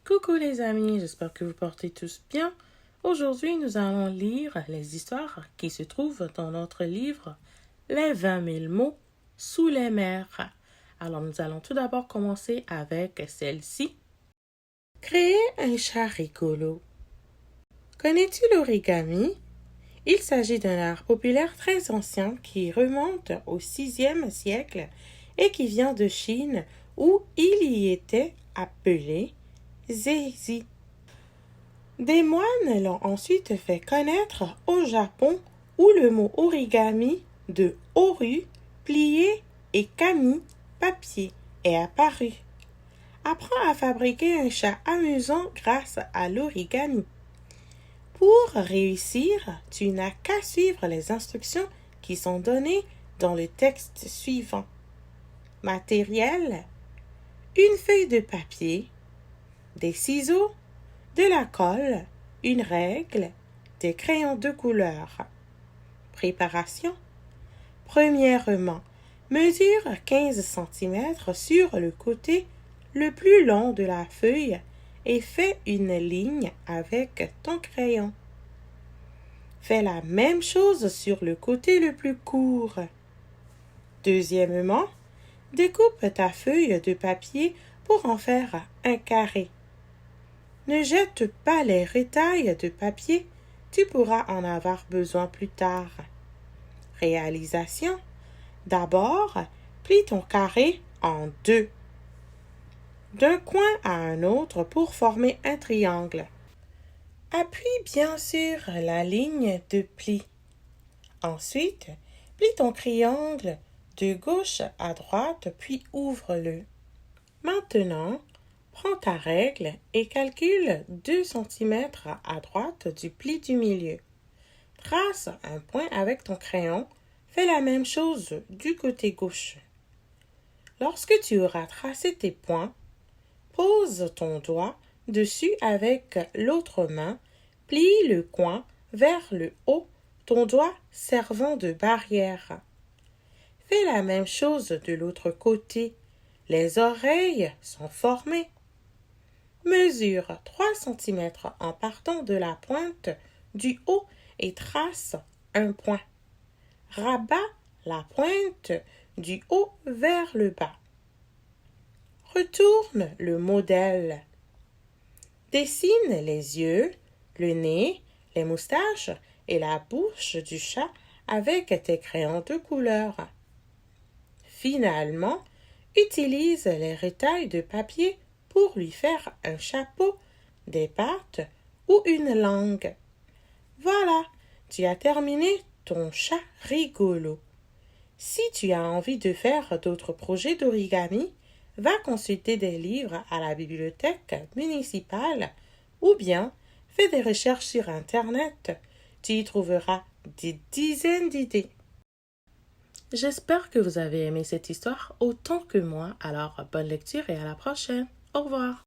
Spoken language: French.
Coucou les amis, j'espère que vous portez tous bien. Aujourd'hui, nous allons lire les histoires qui se trouvent dans notre livre Les 20 000 mots sous les mers. Alors, nous allons tout d'abord commencer avec celle-ci. Créer un chat rigolo. Connais-tu l'origami? Il s'agit d'un art populaire très ancien qui remonte au 6e siècle et qui vient de Chine où il y était appelé Zézi. Des moines l'ont ensuite fait connaître au Japon où le mot origami de oru, plié et kami, papier, est apparu. Apprends à fabriquer un chat amusant grâce à l'origami. Pour réussir, tu n'as qu'à suivre les instructions qui sont données dans le texte suivant. Matériel: une feuille de papier, des ciseaux, de la colle, une règle, des crayons de couleur. Préparation: premièrement, mesure 15 cm sur le côté le plus long de la feuille et fais une ligne avec ton crayon. Fais la même chose sur le côté le plus court. Deuxièmement, découpe ta feuille de papier pour en faire un carré. Ne jette pas les retailles de papier, tu pourras en avoir besoin plus tard. Réalisation: d'abord, plie ton carré en deux, d'un coin à un autre pour former un triangle. Appuie bien sur la ligne de pli. Ensuite, plie ton triangle de gauche à droite puis ouvre-le. Maintenant, prends ta règle et calcule 2 cm à droite du pli du milieu. Trace un point avec ton crayon, fais la même chose du côté gauche. Lorsque tu auras tracé tes points, pose ton doigt dessus avec l'autre main, plie le coin vers le haut, ton doigt servant de barrière. Fais la même chose de l'autre côté. Les oreilles sont formées. Mesure 3 cm en partant de la pointe du haut et trace un point. Rabat la pointe du haut vers le bas. Retourne le modèle. Dessine les yeux, le nez, les moustaches et la bouche du chat avec tes crayons de couleur. Finalement, utilise les retailles de papier pour lui faire un chapeau, des pattes ou une langue. Voilà, tu as terminé ton chat rigolo. Si tu as envie de faire d'autres projets d'origami, va consulter des livres à la bibliothèque municipale ou bien fais des recherches sur Internet. Tu y trouveras des dizaines d'idées. J'espère que vous avez aimé cette histoire autant que moi, alors bonne lecture et à la prochaine. Au revoir.